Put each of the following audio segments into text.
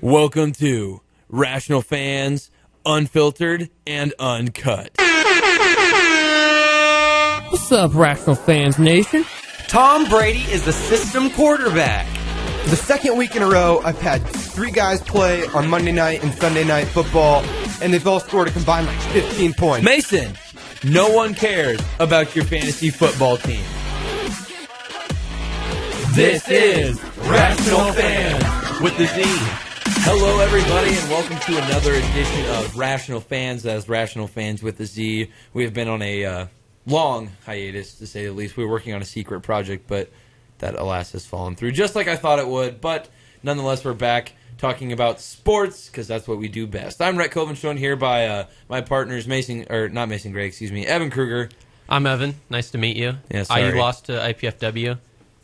Welcome to Rational Fans, Unfiltered and Uncut. What's up, Rational Fans Nation? Tom Brady is the system quarterback. For the second week in a row, I've had three guys play on Monday night and Sunday night football, and they've all scored a combined 15 points. Mason, no one cares about your fantasy football team. This is Rational Fans with the Z. Hello, everybody, and welcome to another edition of Rational Fans. That's Rational Fans with the Z. We have been on a long hiatus, to say the least. We were working on a secret project, but that, alas, has fallen through, just like I thought it would. But nonetheless, we're back talking about sports, because that's what we do best. I'm Rhett Covenstone, here by my partners, Evan Kruger. I'm Evan. Nice to meet you. Yeah, sorry. IU lost to IPFW.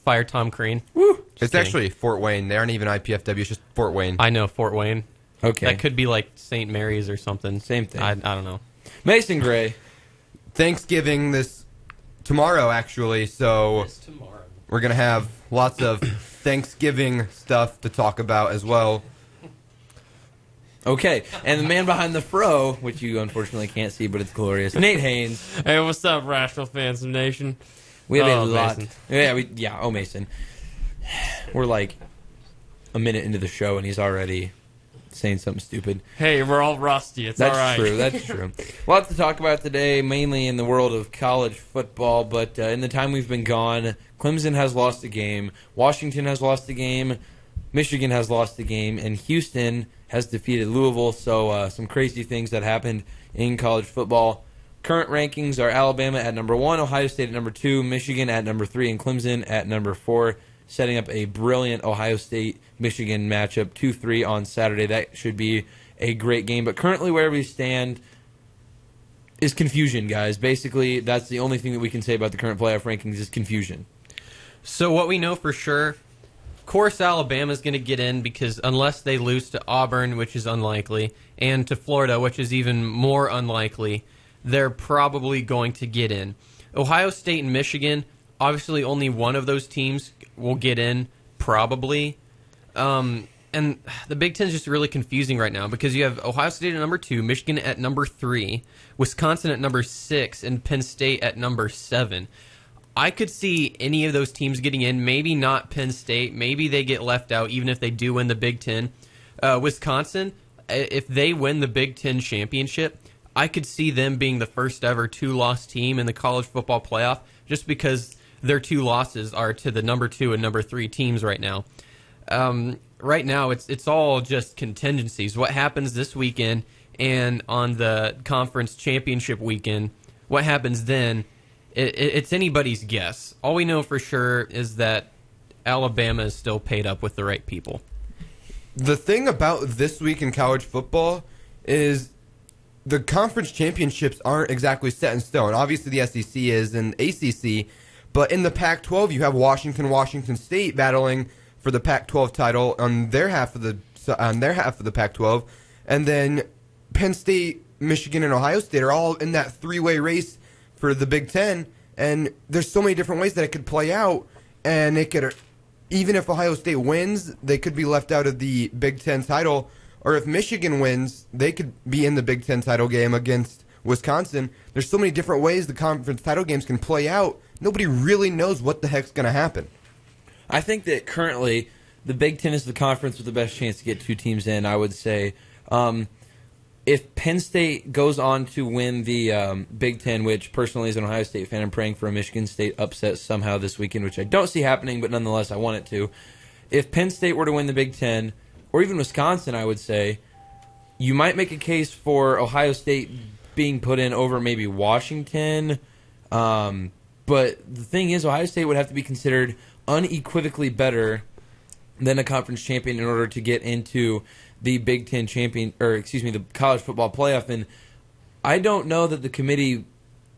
Fire Tom Crean. Woo! It's actually Fort Wayne. They aren't even IPFW. It's just Fort Wayne. I know, Fort Wayne. Okay. That could be like St. Mary's or something. Same thing. I don't know. Mason Gray. Thanksgiving this tomorrow, actually, so It's tomorrow. we're going to have lots of Thanksgiving stuff to talk about as well. Okay, and the man behind the fro, which you unfortunately can't see, but it's glorious, Nate Haynes. Hey, what's up, Rational Fans Nation? We have a Oh, lot. Mason. Mason. We're like a minute into the show, and he's already saying something stupid. Hey, we're all rusty. It's That's all right. true. That's true. Lots to talk about today, mainly in the world of college football. But in the time we've been gone, Clemson has lost a game, Washington has lost a game, Michigan has lost a game, and Houston has defeated Louisville. So some crazy things that happened in college football. Current rankings are Alabama at number 1, Ohio State at number 2, Michigan at number 3, and Clemson at number 4, setting up a brilliant Ohio State-Michigan matchup 2-3 on Saturday. That should be a great game. But currently where we stand is confusion, guys. Basically, that's the only thing that we can say about the current playoff rankings is confusion. So what we know for sure, of course, Alabama's going to get in because unless they lose to Auburn, which is unlikely, and to Florida, which is even more unlikely, they're probably going to get in. Ohio State and Michigan, obviously only one of those teams will get in, probably. And the Big Ten is just really confusing right now because you have Ohio State at number 2, Michigan at number 3, Wisconsin at number 6, and Penn State at number 7. I could see any of those teams getting in, maybe not Penn State. Maybe they get left out even if they do win the Big Ten. Wisconsin, if they win the Big Ten championship, I could see them being the first ever 2-loss team in the college football playoff just because their 2 losses are to the number 2 and number 3 teams right now. Right now, it's all just contingencies. What happens this weekend and on the conference championship weekend, what happens then, it's anybody's guess. All we know for sure is that Alabama is still paid up with the right people. The thing about this week in college football is the conference championships aren't exactly set in stone. Obviously, the SEC is and ACC, but in the Pac-12, you have Washington State battling for the Pac-12 title on their half of the Pac-12, and then Penn State, Michigan, and Ohio State are all in that 3-way race for the Big Ten. And there's so many different ways that it could play out, and it could, even if Ohio State wins, they could be left out of the Big Ten title. Or if Michigan wins, they could be in the Big Ten title game against Wisconsin. There's so many different ways the conference title games can play out. Nobody really knows what the heck's going to happen. I think that currently the Big Ten is the conference with the best chance to get 2 teams in, I would say. If Penn State goes on to win the Big Ten, which personally as an Ohio State fan, I'm praying for a Michigan State upset somehow this weekend, which I don't see happening, but nonetheless I want it to. If Penn State were to win the Big Ten, or even Wisconsin, I would say, you might make a case for Ohio State being put in over maybe Washington. But the thing is, Ohio State would have to be considered unequivocally better than a conference champion in order to get into the Big Ten champion, the college football playoff. And I don't know that the committee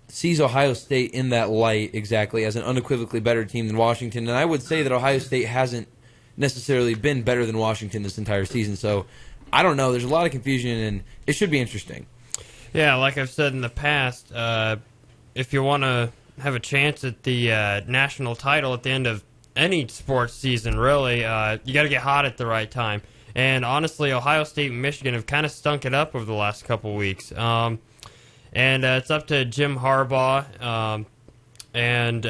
sees Ohio State in that light exactly as an unequivocally better team than Washington. And I would say that Ohio State hasn't necessarily been better than Washington this entire season. So I don't know. There's a lot of confusion, and it should be interesting. Yeah, like I've said in the past, if you want to have a chance at the national title at the end of any sports season, really, you got to get hot at the right time. And honestly, Ohio State and Michigan have kind of stunk it up over the last couple weeks. And it's up to Jim Harbaugh and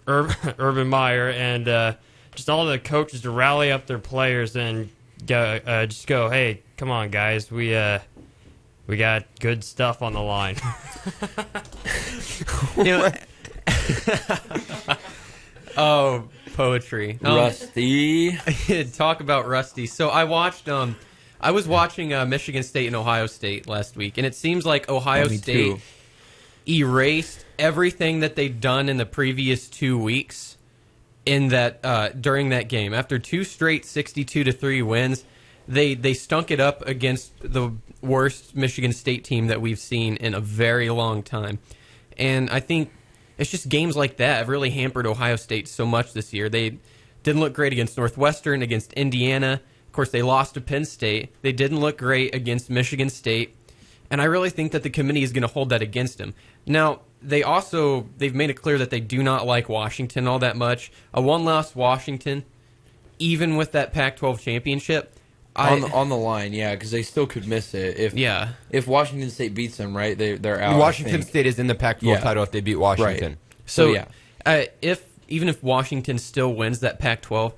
Urban Meyer and just all the coaches to rally up their players and go, hey, come on, guys, we got good stuff on the line. Oh, poetry. Rusty. Talk about Rusty. So I was watching Michigan State and Ohio State last week, and it seems like Ohio Me State too. erased everything that they'd done in the previous 2 weeks in that during that game. After 2 straight 62-3 wins, they stunk it up against the worst Michigan State team that we've seen in a very long time. And I think it's just games like that have really hampered Ohio State so much this year. They didn't look great against Northwestern, against Indiana. Of course, they lost to Penn State. They didn't look great against Michigan State. And I really think that the committee is going to hold that against them. Now, they've made it clear that they do not like Washington all that much. A one-loss Washington, even with that Pac-12 championship, On the line, yeah, because they still could miss it. If Washington State beats them, right, they're out. Washington State is in the Pac-12 title if they beat Washington. Right. So yeah, even if Washington still wins that Pac-12,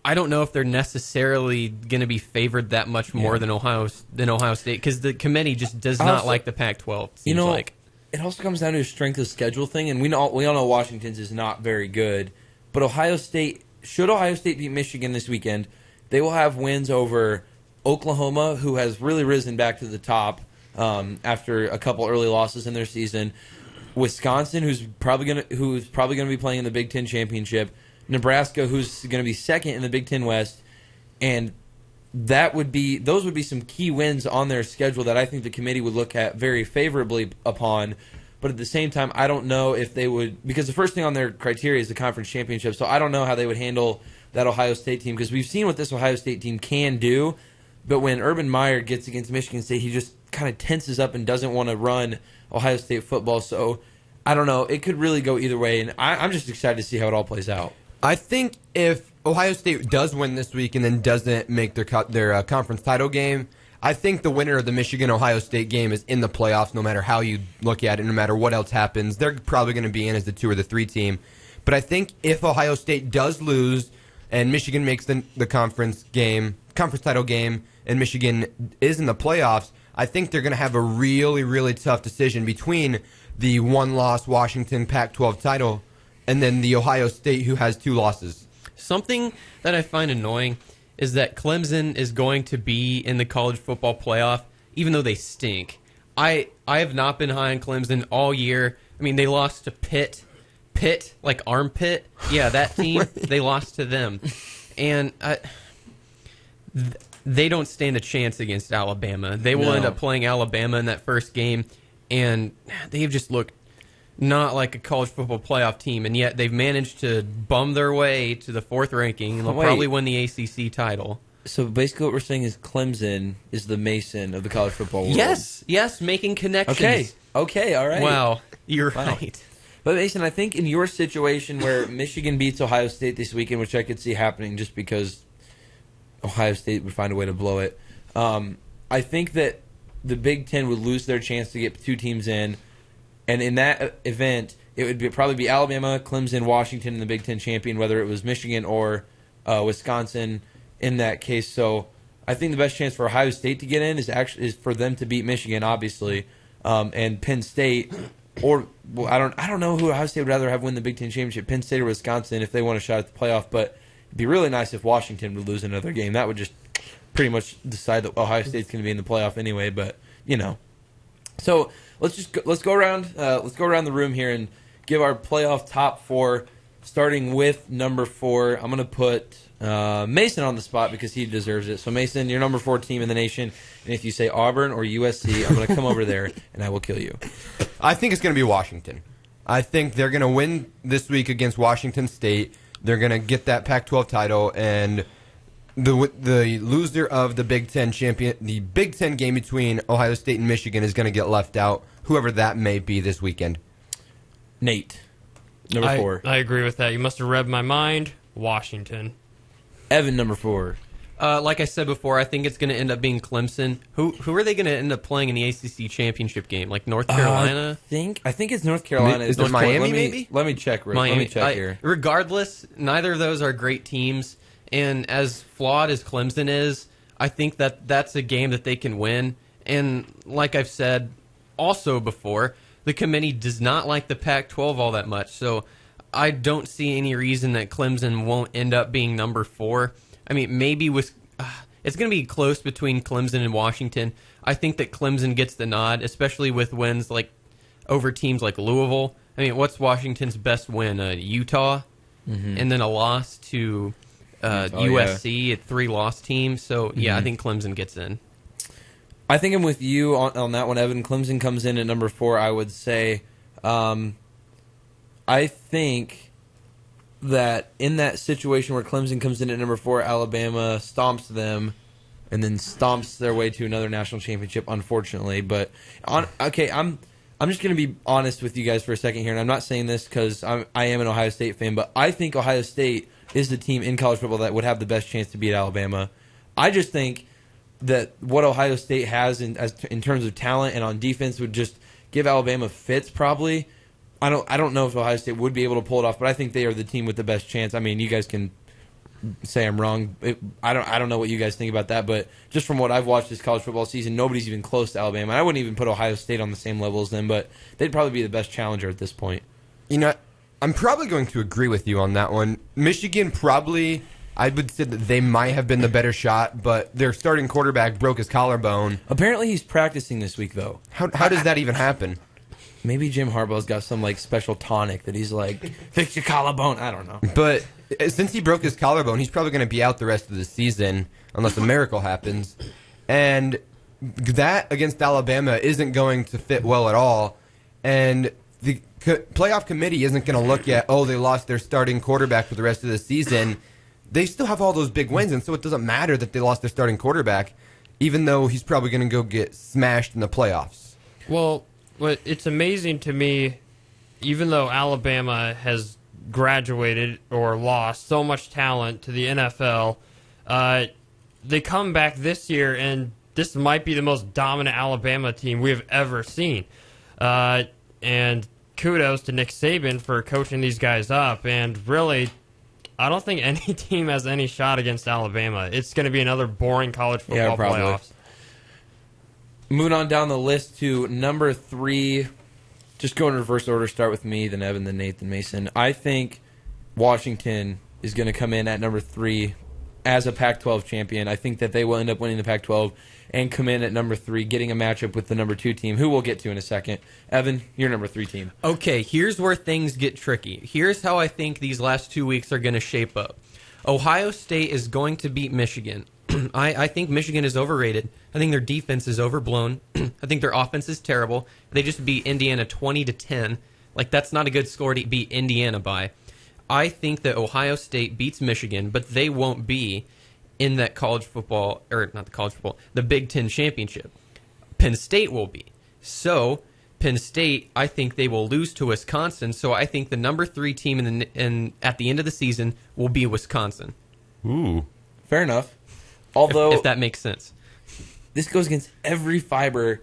I don't know if they're necessarily going to be favored that much more than Ohio State, because the committee just does not like the Pac-12. Seems like it also comes down to a strength of schedule thing, and we all know Washington's is not very good. But Ohio State beat Michigan this weekend, they will have wins over Oklahoma, who has really risen back to the top after a couple early losses in their season. Wisconsin, who's probably gonna be playing in the Big Ten championship. Nebraska, who's going to be second in the Big Ten West, and those would be some key wins on their schedule that I think the committee would look at very favorably upon. But at the same time, I don't know if they would, because the first thing on their criteria is the conference championship. So I don't know how they would handle that Ohio State team, because we've seen what this Ohio State team can do. But when Urban Meyer gets against Michigan State, he just kind of tenses up and doesn't want to run Ohio State football. So I don't know. It could really go either way, and I'm just excited to see how it all plays out. I think if Ohio State does win this week and then doesn't make their conference title game, I think the winner of the Michigan-Ohio State game is in the playoffs no matter how you look at it, no matter what else happens. They're probably going to be in as the 2 or the 3 team. But I think if Ohio State does lose and Michigan makes the conference title game, and Michigan is in the playoffs, I think they're going to have a really, really tough decision between the one-loss Washington Pac-12 title and then the Ohio State, who has 2 losses. Something that I find annoying is that Clemson is going to be in the college football playoff, even though they stink. I have not been high on Clemson all year. I mean, they lost to Pitt, like Armpit. Yeah, that team, they lost to them. And they don't stand a chance against Alabama. They will end up playing Alabama in that first game, and they've just looked not like a college football playoff team, and yet they've managed to bum their way to the 4th ranking, and they'll probably win the ACC title. So basically what we're saying is Clemson is the Mason of the college football world. Yes, making connections. Okay, all right. Wow, you're right. But Mason, I think in your situation where Michigan beats Ohio State this weekend, which I could see happening just because Ohio State would find a way to blow it, I think that the Big Ten would lose their chance to get 2 teams in. And in that event, it would probably be Alabama, Clemson, Washington, and the Big Ten champion, whether it was Michigan or Wisconsin in that case. So I think the best chance for Ohio State to get in is for them to beat Michigan, obviously, and Penn State. Or I don't know who Ohio State would rather have win the Big Ten championship, Penn State or Wisconsin, if they want a shot at the playoff. But it'd be really nice if Washington would lose another game. That would just pretty much decide that Ohio State's going to be in the playoff anyway. But so. Let's go around the room here and give our playoff top 4, starting with number 4. I'm going to put Mason on the spot because he deserves it. So Mason, your number 4 team in the nation, and if you say Auburn or USC, I'm going to come over there and I will kill you. I think it's going to be Washington. I think they're going to win this week against Washington State. They're going to get that Pac-12 title, and the loser of the Big Ten game between Ohio State and Michigan is going to get left out, whoever that may be this weekend. Nate, number 4. I agree with that. You must have read my mind. Washington. Evan, number 4. Like I said before, I think it's going to end up being Clemson. Who are they going to end up playing in the ACC championship game? Like North Carolina? I think it's North Carolina. Is it North Miami, Carolina. maybe? Let me check. Rick. Miami. Let me check here. Regardless, neither of those are great teams. And as flawed as Clemson is, I think that that's a game that they can win. And like I've said also before, the committee does not like the Pac-12 all that much. So I don't see any reason that Clemson won't end up being number 4. I mean, maybe with it's going to be close between Clemson and Washington. I think that Clemson gets the nod, especially with wins like over teams like Louisville. I mean, what's Washington's best win? Utah, and then a loss to USC, a 3-loss team. So, yeah, I think Clemson gets in. I think I'm with you on that one, Evan. Clemson comes in at number 4, I would say. I think that in that situation where Clemson comes in at number 4, Alabama stomps them and then stomps their way to another national championship, unfortunately. But, I'm just going to be honest with you guys for a second here, and I'm not saying this because I am an Ohio State fan, but I think Ohio State is the team in college football that would have the best chance to beat Alabama. I just think that what Ohio State has in terms of talent and on defense would just give Alabama fits probably. I don't know if Ohio State would be able to pull it off, but I think they are the team with the best chance. I mean, you guys can say I'm wrong. I don't know what you guys think about that, but just from what I've watched this college football season, nobody's even close to Alabama. I wouldn't even put Ohio State on the same level as them, but they'd probably be the best challenger at this point. You know, I'm probably going to agree with you on that one. Michigan probably, I would say that they might have been the better shot, but their starting quarterback broke his collarbone. Apparently he's practicing this week, though. How does that even happen? Maybe Jim Harbaugh's got some like special tonic that he's like, fix your collarbone. I don't know. But since he broke his collarbone, he's probably going to be out the rest of the season unless a miracle happens. And that against Alabama isn't going to fit well at all. And the playoff committee isn't going to look at, they lost their starting quarterback for the rest of the season. They still have all those big wins, and so it doesn't matter that they lost their starting quarterback, even though he's probably going to go get smashed in the playoffs. Well, it's amazing to me, even though Alabama has graduated or lost so much talent to the NFL, they come back this year, and this might be the most dominant Alabama team we have ever seen. And kudos to Nick Saban for coaching these guys up. And really, I don't think any team has any shot against Alabama. It's going to be another boring college football playoffs. Moving on down the list to number 3. Just go in reverse order. Start with me, then Evan, then Nate, then Mason. I think Washington is going to come in at number 3 as a Pac-12 champion. I think that they will end up winning the Pac-12 and come in at number 3, getting a matchup with the number 2 team, who we'll get to in a second. Evan, your number 3 team. Okay, here's where things get tricky. Here's how I think these last 2 weeks are going to shape up. Ohio State is going to beat Michigan. I think Michigan is overrated. I think their defense is overblown. I think their offense is terrible. They just beat Indiana 20-10. Like, that's not a good score to beat Indiana by. I think that Ohio State beats Michigan, but they won't be in that college football, or not the college football, the Big Ten championship. Penn State will be. So, Penn State, I think they will lose to Wisconsin. So I think the number 3 team at the end of the season will be Wisconsin. Ooh. Fair enough. Although, if that makes sense. This goes against every fiber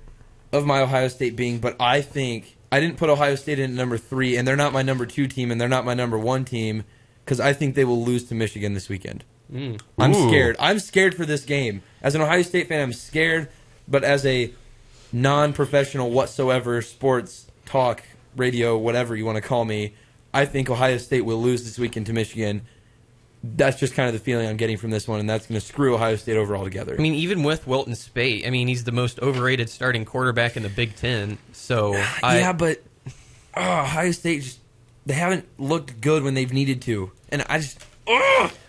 of my Ohio State being, but I think I didn't put Ohio State in at number 3, and they're not my number 2 team, and they're not my number 1 team, because I think they will lose to Michigan this weekend. I'm scared. I'm scared for this game. As an Ohio State fan, I'm scared, but as a non-professional whatsoever sports talk, radio, whatever you want to call me, I think Ohio State will lose this weekend to Michigan. That's just kind of the feeling I'm getting from this one, and that's going to screw Ohio State over altogether. I mean, even with Wilton Spate, I mean, he's the most overrated starting quarterback in the Big Ten. So but Ohio State just they haven't looked good when they've needed to, and I just.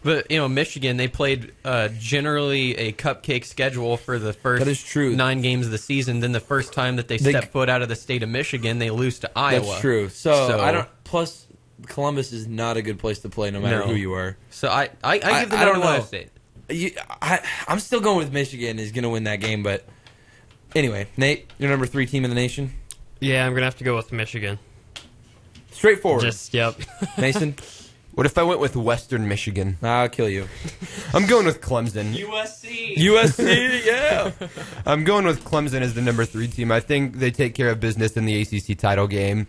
But Michigan, they played generally a cupcake schedule for the first that is true. 9 games of the season. Then the first time that they step foot out of the state of Michigan, they lose to Iowa. That's true. So I don't. Plus, Columbus is not a good place to play, no matter who you are. So I give them to Ohio State. I'm still going with Michigan is going to win that game, but anyway, Nate, your number 3 team in the nation. Yeah, I'm gonna have to go with Michigan. Straightforward. Yep. Mason. What if I went with Western Michigan? I'll kill you. I'm going with Clemson. USC, yeah. I'm going with Clemson as the number 3 team. I think they take care of business in the ACC title game,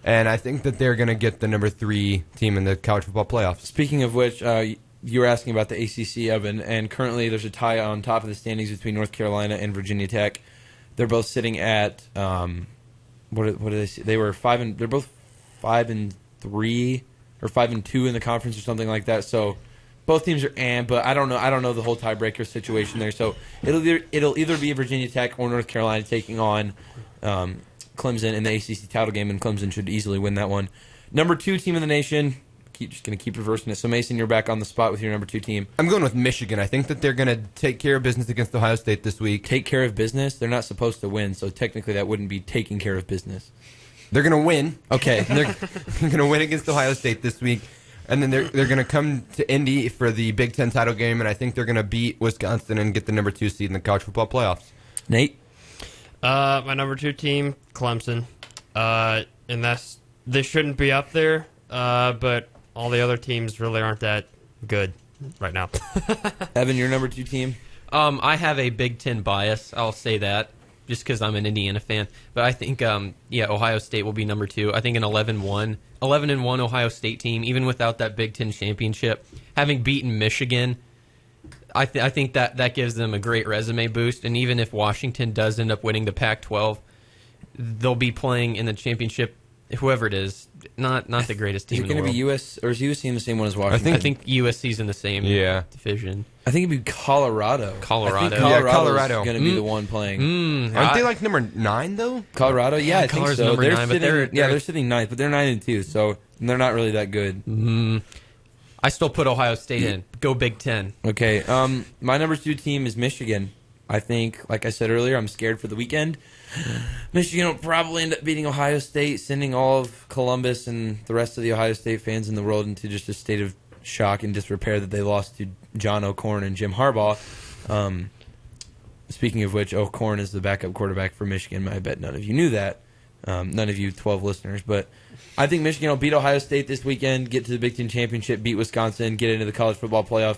and I think that they're going to get the number 3 team in the college football playoffs. Speaking of which, you were asking about the ACC, Evan, and currently there's a tie on top of the standings between North Carolina and Virginia Tech. They're both sitting at what do they say? They're both 5-3 or 5-2 in the conference or something like that. So both teams are but I don't know the whole tiebreaker situation there. So it'll either be Virginia Tech or North Carolina taking on Clemson in the ACC title game, and Clemson should easily win that one. Number 2 team in the nation. Just going to keep reversing it. So, Mason, you're back on the spot with your number 2 team. I'm going with Michigan. I think that they're going to take care of business against Ohio State this week. Take care of business? They're not supposed to win, so technically that wouldn't be taking care of business. They're going to win. Okay. They're going to win against Ohio State this week. And then they're going to come to Indy for the Big Ten title game, and I think they're going to beat Wisconsin and get the number 2 seed in the college football playoffs. Nate? My number 2 team, Clemson. And they shouldn't be up there, but all the other teams really aren't that good right now. Evan, your number 2 team? I have a Big Ten bias. I'll say that just because I'm an Indiana fan. But I think, Ohio State will be number 2. I think an 11-1 Ohio State team, even without that Big Ten championship, having beaten Michigan, I think that gives them a great resume boost. And even if Washington does end up winning the Pac-12, they'll be playing in the championship. Whoever it is, not the greatest team in the world. Is it going to be US, or is USC in the same one as Washington? I think USC's in the same division. I think it'd be Colorado. I think Colorado's going to be the one playing. Aren't they like number 9 though? Colorado, I think Colorado's so. number 9, but they're sitting 9th, but they're 9-2, so they're not really that good. I still put Ohio State in. Go Big Ten. Okay, my number 2 team is Michigan. I think, like I said earlier, I'm scared for the weekend. Michigan will probably end up beating Ohio State, sending all of Columbus and the rest of the Ohio State fans in the world into just a state of shock and disrepair that they lost to John O'Korn and Jim Harbaugh. Speaking of which, O'Korn is the backup quarterback for Michigan. I bet none of you knew that. None of you 12 listeners. But I think Michigan will beat Ohio State this weekend, get to the Big Ten Championship, beat Wisconsin, get into the college football playoff,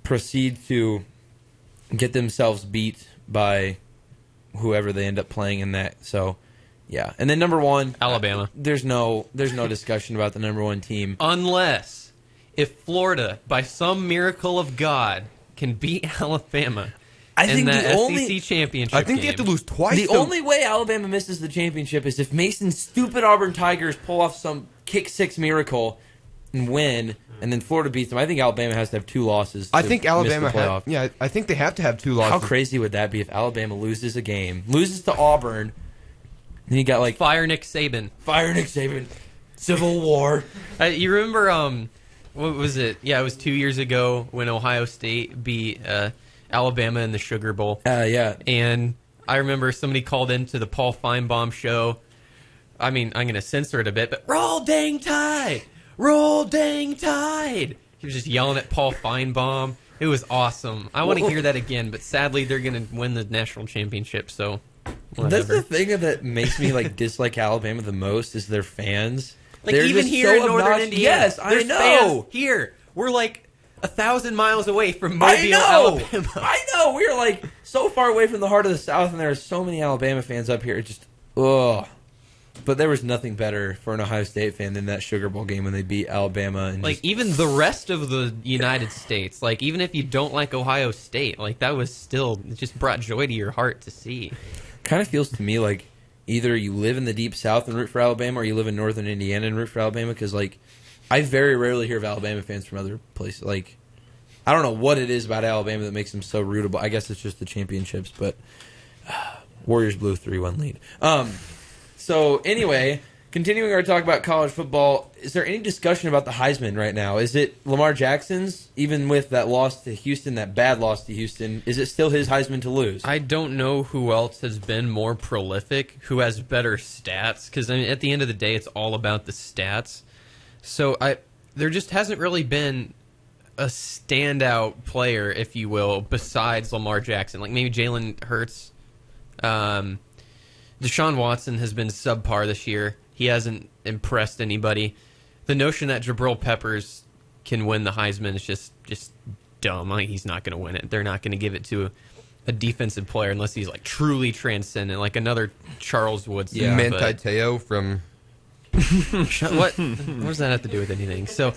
proceed to get themselves beat by whoever they end up playing in that. So, yeah. And then number 1, Alabama. There's no discussion about the number 1 team. Unless if Florida, by some miracle of God, can beat Alabama in that SEC championship I think they have to lose twice. The only way Alabama misses the championship is if Mason's stupid Auburn Tigers pull off some kick 6 miracle and win, and then Florida beats them. I think Alabama has to have 2 losses. I think Alabama miss the playoff. I think they have to have 2 losses. How crazy would that be if Alabama loses a game, loses to Auburn, and you got like fire Nick Saban, Civil War. You remember what was it? Yeah, it was 2 years ago when Ohio State beat Alabama in the Sugar Bowl. Yeah. And I remember somebody called into the Paul Feinbaum show. I mean, I'm going to censor it a bit, but roll dang tide! Roll dang tide! He was just yelling at Paul Feinbaum. It was awesome. I want to hear that again, but sadly they're going to win the national championship, so whatever. That's the thing that makes me dislike Alabama the most is their fans. Like They're even just here so in Northern obnoxious. Indiana. Yes, I there's know. Fans here. We're like 1,000 miles away from Mobile, I know. Alabama. I know. We're so far away from the heart of the South, and there are so many Alabama fans up here. It just, ugh. But there was nothing better for an Ohio State fan than that Sugar Bowl game when they beat Alabama. And even the rest of the United States, even if you don't like Ohio State, that was still, it just brought joy to your heart to see. Kind of feels to me like either you live in the deep South and root for Alabama, or you live in Northern Indiana and root for Alabama, because I very rarely hear of Alabama fans from other places. I don't know what it is about Alabama that makes them so rootable. I guess it's just the championships, but Warriors blew 3-1 lead. So anyway, continuing our talk about college football, is there any discussion about the Heisman right now? Is it Lamar Jackson's, even with that loss to Houston, that bad loss to Houston, is it still his Heisman to lose? I don't know who else has been more prolific, who has better stats, because at the end of the day, it's all about the stats. So there just hasn't really been a standout player, if you will, besides Lamar Jackson. Maybe Jalen Hurts. Deshaun Watson has been subpar this year. He hasn't impressed anybody. the notion that Jabril Peppers can win the Heisman is just dumb. Like, he's not going to win it. They're not going to give it to a defensive player unless he's like truly transcendent, like another Charles Woodson. Yeah, Manti Te'o from. What does that have to do with anything? So,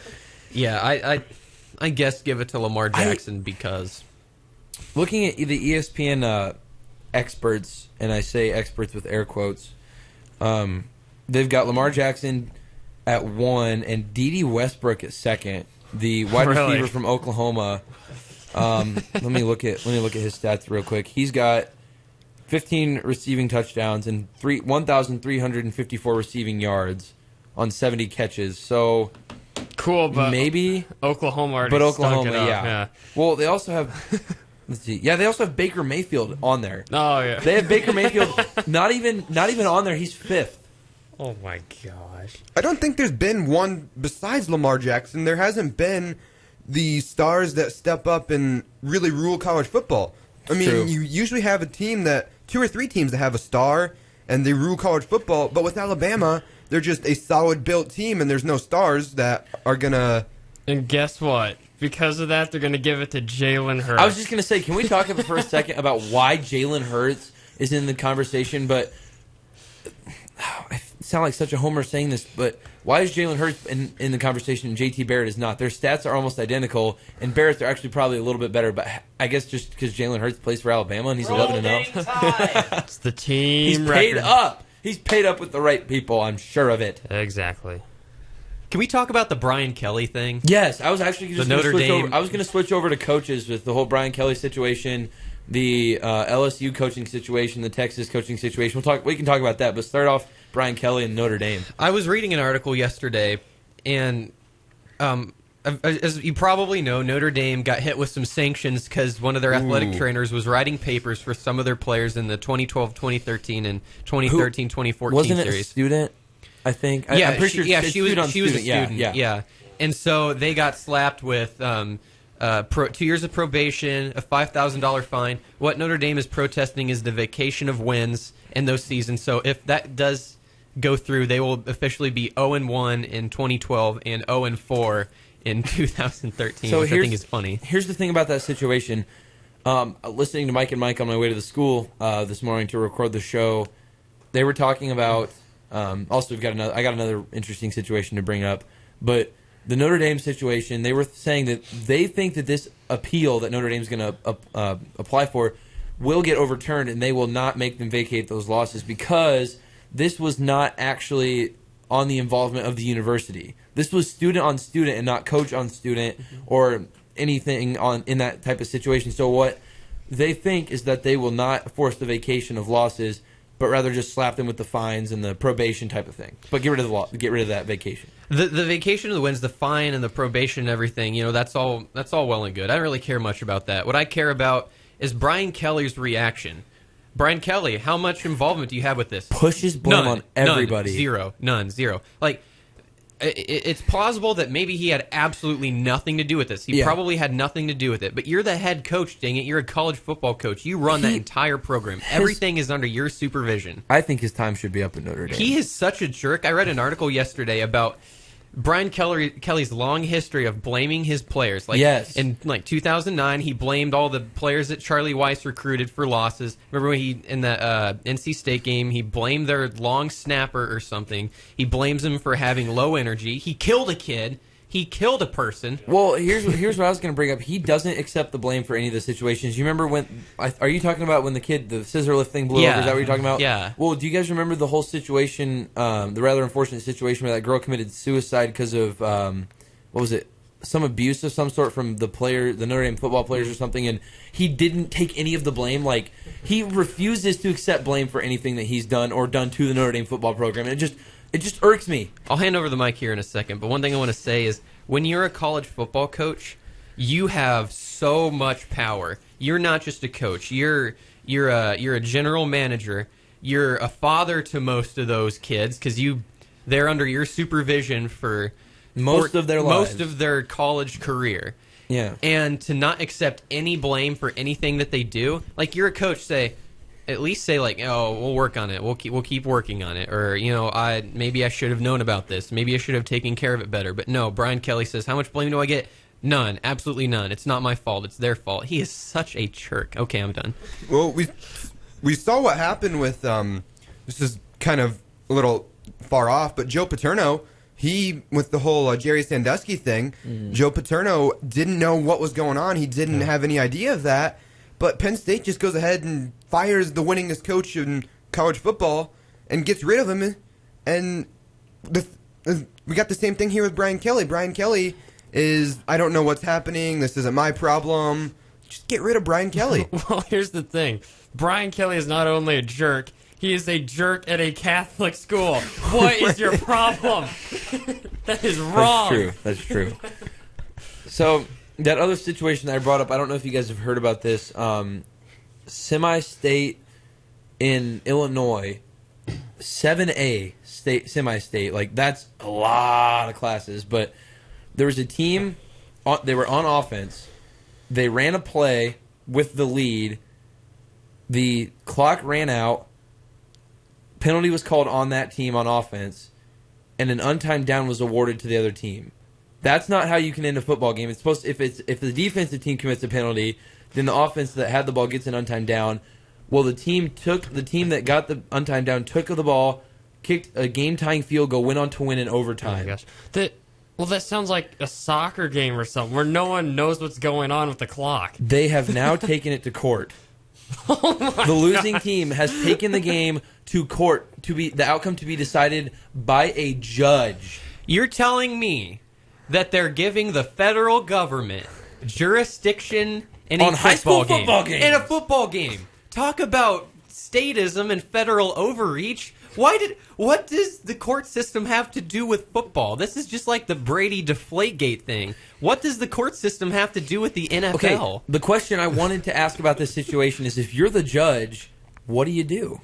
yeah, I guess give it to Lamar Jackson because looking at the ESPN experts, and I say experts with air quotes, they've got Lamar Jackson at 1 and D.D. Westbrook at 2nd, the wide receiver from Oklahoma. Let me look at his stats real quick. He's got 15 receiving touchdowns and 1,354 receiving yards on 70 catches. So cool, but maybe Oklahoma already but stunk Oklahoma, it up. yeah. Well, they also have. Let's see. Yeah, they also have Baker Mayfield on there. Oh yeah. They have Baker Mayfield not even on there. He's 5th. Oh my gosh. I don't think there's been one besides Lamar Jackson. There hasn't been the stars that step up and really rule college football. I mean, True. you usually have a team 2 or 3 teams that have a star and they rule college football. But with Alabama, they're just a solid built team, and there's no stars that are gonna. And guess what? Because of that, they're going to give it to Jalen Hurts. I was just going to say, can we talk for a second about why Jalen Hurts is in the conversation? But I sound like such a homer saying this, but why is Jalen Hurts in the conversation and JT Barrett is not? Their stats are almost identical, and Barrett's are actually probably a little bit better. But I guess just because Jalen Hurts plays for Alabama and he's 11-0, It's the team he's paid record. up. He's paid up with the right people. I'm sure of it. Exactly. can we talk about the Brian Kelly thing? Yes, I was actually just going to Notre switch Dame- over. I was going to switch over to coaches with the whole Brian Kelly situation, the LSU coaching situation, the Texas coaching situation. We can talk about that, but start off Brian Kelly and Notre Dame. I was reading an article yesterday, and as you probably know, Notre Dame got hit with some sanctions because one of their athletic trainers was writing papers for some of their players in the 2012, 2013, and 2013, 2014 Wasn't it series. a student? I think. Yeah, I'm pretty sure. she was a student. Yeah. And so they got slapped with 2 years of probation, a $5,000 fine. What Notre Dame is protesting is the vacation of wins in those seasons. So if that does go through, they will officially be 0-1 in 2012 and 0-4 in 2013, So which I think is funny. Here's the thing about that situation. Listening to Mike and Mike on my way to the school this morning to record the show, they were talking about. Also, I got another interesting situation to bring up, but the Notre Dame situation. They were saying that they think that this appeal that Notre Dame's going to apply for will get overturned, and they will not make them vacate those losses because this was not actually on the involvement of the university. This was student on student and not coach on student or anything in that type of situation. So what they think is that they will not force the vacation of losses, but rather just slap them with the fines and the probation type of thing. But get rid of that vacation. The vacation of the wins, the fine and the probation and everything, that's all well and good. I don't really care much about that. What I care about is Brian Kelly's reaction. Brian Kelly, how much involvement do you have with this? Pushes blame on everybody. None, zero. Like, it's plausible that maybe he had absolutely nothing to do with this. He probably had nothing to do with it. But you're the head coach, dang it. You're a college football coach. You run that entire program. Everything is under your supervision. I think his time should be up in Notre Dame. He is such a jerk. I read an article yesterday about Brian Kelly's long history of blaming his players. Yes. In 2009, he blamed all the players that Charlie Weiss recruited for losses. Remember when in the NC State game, he blamed their long snapper or something. He blames him for having low energy. He killed a kid. He killed a person. Well, here's what I was going to bring up. He doesn't accept the blame for any of the situations. You remember when? Are you talking about when the scissor lift thing blew over? Is that what you're talking about? Yeah. Well, do you guys remember the whole situation, the rather unfortunate situation where that girl committed suicide because of what was it? Some abuse of some sort from the Notre Dame football players or something, and he didn't take any of the blame. Like, he refuses to accept blame for anything that he's done or done to the Notre Dame football program. And it just irks me. I'll hand over the mic here in a second, but one thing I want to say is when you're a college football coach, you have so much power. You're not just a coach. You're a general manager. You're a father to most of those kids because they're under your supervision for Most of their lives. most of their college career. Yeah. And to not accept any blame for anything that they do, like you're a coach, say, at least say like, "Oh, we'll work on it. We'll keep working on it," or maybe I should have known about this. Maybe I should have taken care of it better. But no, Brian Kelly says, "How much blame do I get?" None, absolutely none. It's not my fault. It's their fault. He is such a jerk. Okay, I'm done. Well, we saw what happened with this is kind of a little far off, but Joe Paterno. He, with the whole Jerry Sandusky thing, Joe Paterno didn't know what was going on. He didn't have any idea of that. But Penn State just goes ahead and fires the winningest coach in college football and gets rid of him. And we got the same thing here with Brian Kelly. Brian Kelly is, I don't know what's happening. This isn't my problem. Just get rid of Brian Kelly. Well, here's the thing. Brian Kelly is not only a jerk, he is a jerk at a Catholic school. What is your problem? That is wrong. That's true. So, that other situation that I brought up, I don't know if you guys have heard about this. Semi-state in Illinois, 7A state semi-state. Like, that's a lot of classes. But there was a team, they were on offense. They ran a play with the lead. The clock ran out. Penalty was called on that team on offense, and an untimed down was awarded to the other team. That's not how you can end a football game. It's supposed to, if the defensive team commits a penalty, then the offense that had the ball gets an untimed down. Well, the team that got the untimed down took the ball, kicked a game-tying field goal, went on to win in overtime. Oh my gosh. That sounds like a soccer game or something where no one knows what's going on with the clock. They have now taken it to court. The losing team has taken the game to court the outcome to be decided by a judge. You're telling me that they're giving the federal government jurisdiction in On a high school football game. games. In a football game. Talk about statism and federal overreach. What does the court system have to do with football? This is just like the Brady Deflategate thing. What does the court system have to do with the NFL? Okay, the question I wanted to ask about this situation is, if you're the judge, what do you do?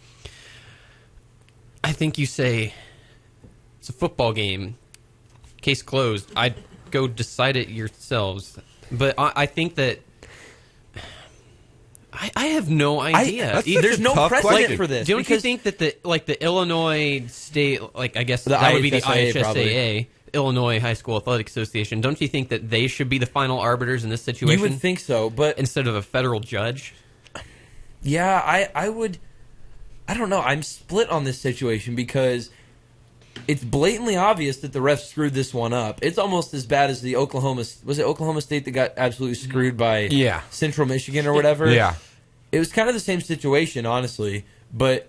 I think you say, it's a football game. Case closed. I'd go decide it yourselves. But I think that I have no idea. There's no precedent for this. Don't you think that the Illinois State, I guess The that would be the IHSAA, IHSAA, probably. Illinois High School Athletic Association, don't you think that they should be the final arbiters in this situation? You would think so, but instead of a federal judge? yeah, I would. I don't know. I'm split on this situation because it's blatantly obvious that the refs screwed this one up. It's almost as bad as the Oklahoma State that got absolutely screwed by Central Michigan or whatever. Yeah. It was kind of the same situation, honestly. But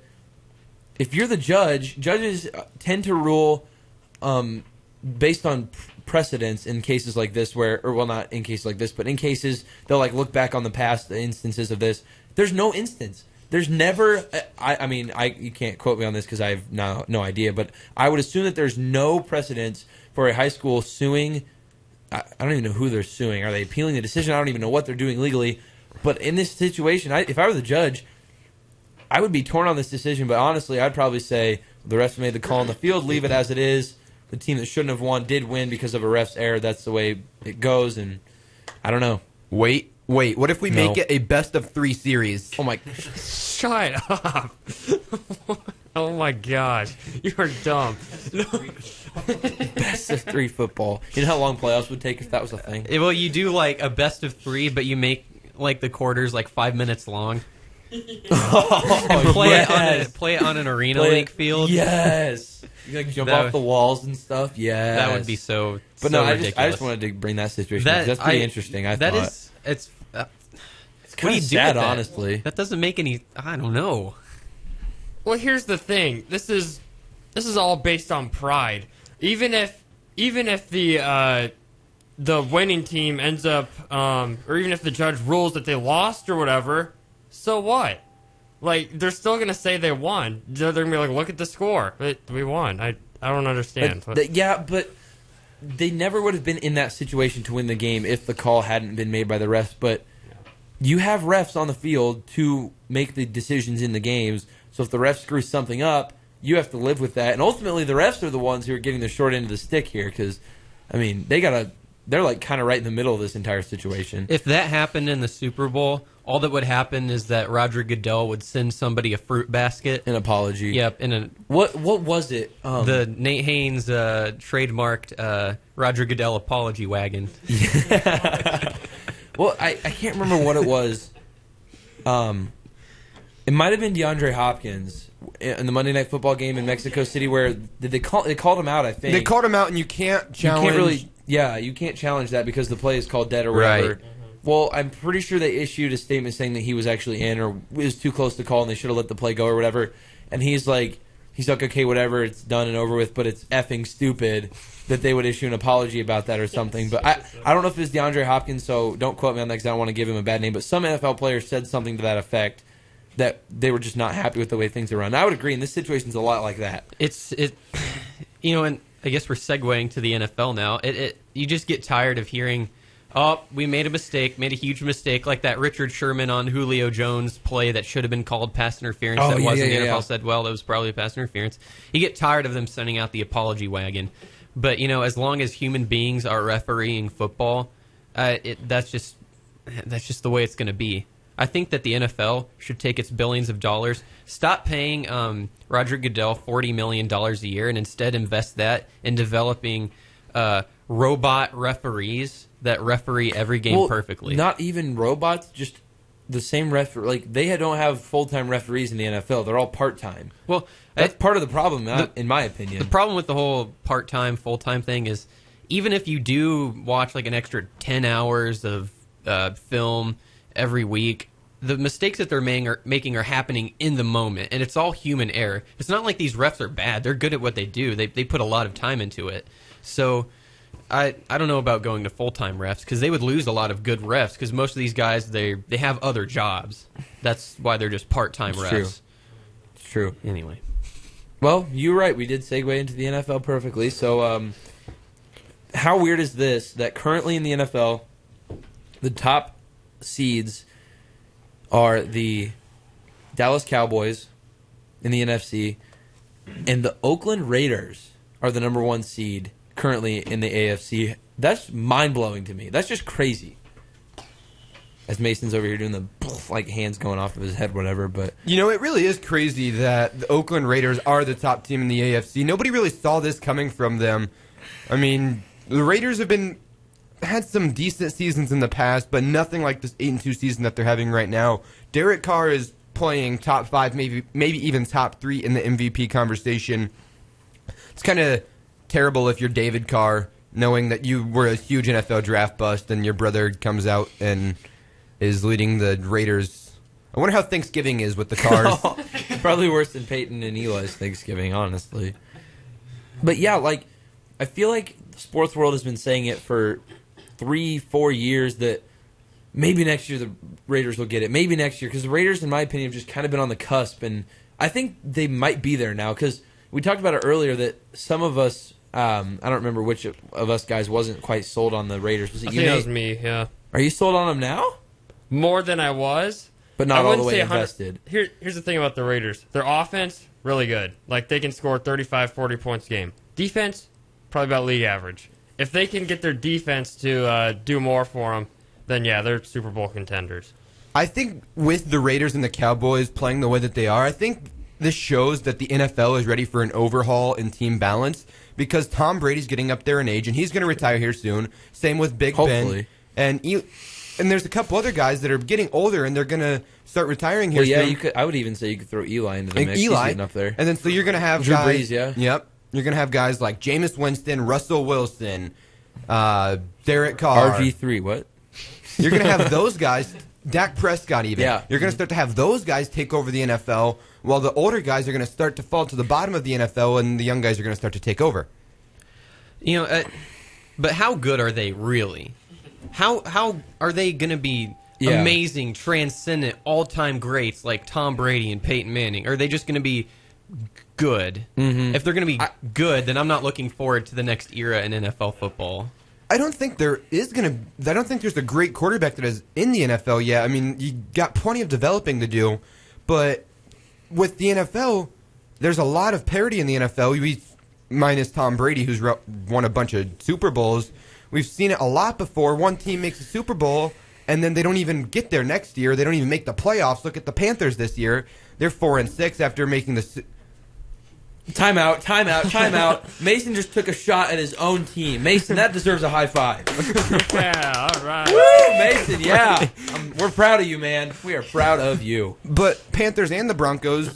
if you're the judge, judges tend to rule based on precedents in cases like this, not in cases like this, but in cases they'll look back on the past instances of this. There's no instance. There's never. I mean, you can't quote me on this because I have no idea, but I would assume that there's no precedence for a high school suing. I don't even know who they're suing. Are they appealing the decision? I don't even know what they're doing legally. But in this situation, if I were the judge, I would be torn on this decision. But honestly, I'd probably say the refs made the call on the field, leave it as it is. The team that shouldn't have won did win because of a ref's error. That's the way it goes, and I don't know. Wait. What if we make it a best-of-3 series? Oh my! Shut up! Oh my gosh, you are dumb. Best of 3 football. You know how long playoffs would take if that was a thing? Well, you do a best of 3, but you make the quarters 5 minutes long. And play it on an arena league field. Yes. You jump off the walls and stuff. Yes. That would be so. But so no, ridiculous. I just wanted to bring that situation up. That's pretty interesting. I thought it's kind of sad, honestly. That doesn't make any. I don't know. Well, here's the thing. This is all based on pride. Even if the winning team ends up, or even if the judge rules that they lost or whatever, so what? They're still gonna say they won. They're gonna be like, look at the score. We won. I don't understand. But they never would have been in that situation to win the game if the call hadn't been made by the refs. But you have refs on the field to make the decisions in the games. So if the refs screw something up, you have to live with that. And ultimately, the refs are the ones who are getting the short end of the stick here because, I mean, they got to they're like kind of right in the middle of this entire situation. If that happened in the Super Bowl, all that would happen is that Roger Goodell would send somebody a fruit basket. An apology. Yep, in What was it? the Nate Haynes trademarked Roger Goodell apology wagon. Well, I can't remember what it was. It might have been DeAndre Hopkins in the Monday Night Football game in Mexico City, where they called him out. I think They called him out, and you can't challenge. you can't challenge that because the play is called dead or whatever. Right. Well, I'm pretty sure they issued a statement saying that he was actually in or was too close to call, and they should have let the play go or whatever. And he's like, okay, whatever, it's done and over with, but it's effing stupid that they would issue an apology about that or something. But I don't know if it's DeAndre Hopkins, so don't quote me on that because I don't want to give him a bad name. But some NFL players said something to that effect, that they were just not happy with the way things are run. I would agree, and this situation's a lot like that. And I guess we're segueing to the NFL now. You just get tired of hearing, oh, we made a huge mistake, like that Richard Sherman on Julio Jones play that should have been called pass interference. Oh, that yeah, wasn't. yeah, The NFL yeah. said, well, that was probably pass interference. You get tired of them sending out the apology wagon. But, as long as human beings are refereeing football, that's just the way it's going to be. I think that the NFL should take its billions of dollars, stop paying Roger Goodell $40 million a year, and instead invest that in developing robot referees that referee every game perfectly. Not even robots, just the same referee. Like, they don't have full-time referees in the NFL. They're all part-time. Well, That's part of the problem, in my opinion. the problem with the whole part-time, full-time thing is, even if you do watch like an extra 10 hours of film every week, the mistakes that they're making are happening in the moment, and it's all human error. It's not like these refs are bad. They're good at what they do. They put a lot of time into it. So I don't know about going to full-time refs, because they would lose a lot of good refs, because most of these guys, they have other jobs. That's why they're just part-time refs. True. It's true. Anyway. Well, you're right. We did segue into the NFL perfectly. So how weird is this, that currently in the NFL, the top seeds are the Dallas Cowboys in the NFC, and the Oakland Raiders are the number one seed currently in the AFC. That's mind-blowing to me. That's just crazy. As Mason's over here doing the like hands going off of his head, whatever. But It really is crazy that the Oakland Raiders are the top team in the AFC. Nobody really saw this coming from them. I mean, the Raiders have had some decent seasons in the past, but nothing like this 8-2 season that they're having right now. Derek Carr is playing top 5, maybe even top 3 in the MVP conversation. It's kind of terrible if you're David Carr, knowing that you were a huge NFL draft bust and your brother comes out and is leading the Raiders. I wonder how Thanksgiving is with the Carrs. probably worse than Peyton and Eli's Thanksgiving, honestly. But yeah, like, I feel like the sports world has been saying it for 3-4 years that maybe next year the Raiders will get it. Maybe next year, because the Raiders, in my opinion, have just kind of been on the cusp, and I think they might be there now, because we talked about it earlier that some of us, I don't remember which of us guys wasn't quite sold on the Raiders. Was it I you, think that Nate? was me, yeah. Are you sold on them now? More than I was. But not I all the wouldn't way say 100 invested. Here's the thing about the Raiders. Their offense, really good. Like, they can score 35, 40 points a game. Defense, probably about league average. If they can get their defense to do more for them, then yeah, they're Super Bowl contenders. I think with the Raiders and the Cowboys playing the way that they are, I think this shows that the NFL is ready for an overhaul in team balance, because Tom Brady's getting up there in age, and he's going to retire here soon. Same with Big Hopefully. Ben. And there's a couple other guys that are getting older, and they're going to start retiring here Well, yeah, soon. I would even say you could throw Eli into the And mix. He's Eli, getting up there. and then so you're going to have Drew guys. Brees, yeah. Yep. You're going to have guys like Jameis Winston, Russell Wilson, Derek Carr. RG3, what? You're going to have those guys, Dak Prescott even. Yeah. You're going to start to have those guys take over the NFL, while the older guys are going to start to fall to the bottom of the NFL, and the young guys are going to start to take over. But how good are they really? How are they going to be amazing, transcendent, all-time greats like Tom Brady and Peyton Manning? Are they just going to be good? Mm-hmm. If they're going to be good, then I'm not looking forward to the next era in NFL football. I don't think I don't think there's a great quarterback that is in the NFL yet. I mean, you got plenty of developing to do, but with the NFL, there's a lot of parity in the NFL. Minus Tom Brady, who's won a bunch of Super Bowls. We've seen it a lot before. One team makes a Super Bowl, and then they don't even get there next year. They don't even make the playoffs. Look at the Panthers this year. They're 4-6 after making the... Timeout. Mason just took a shot at his own team. Mason, that deserves a high five. Yeah, all right. Woo, Mason, yeah. We're proud of you, man. We are proud of you. But Panthers and the Broncos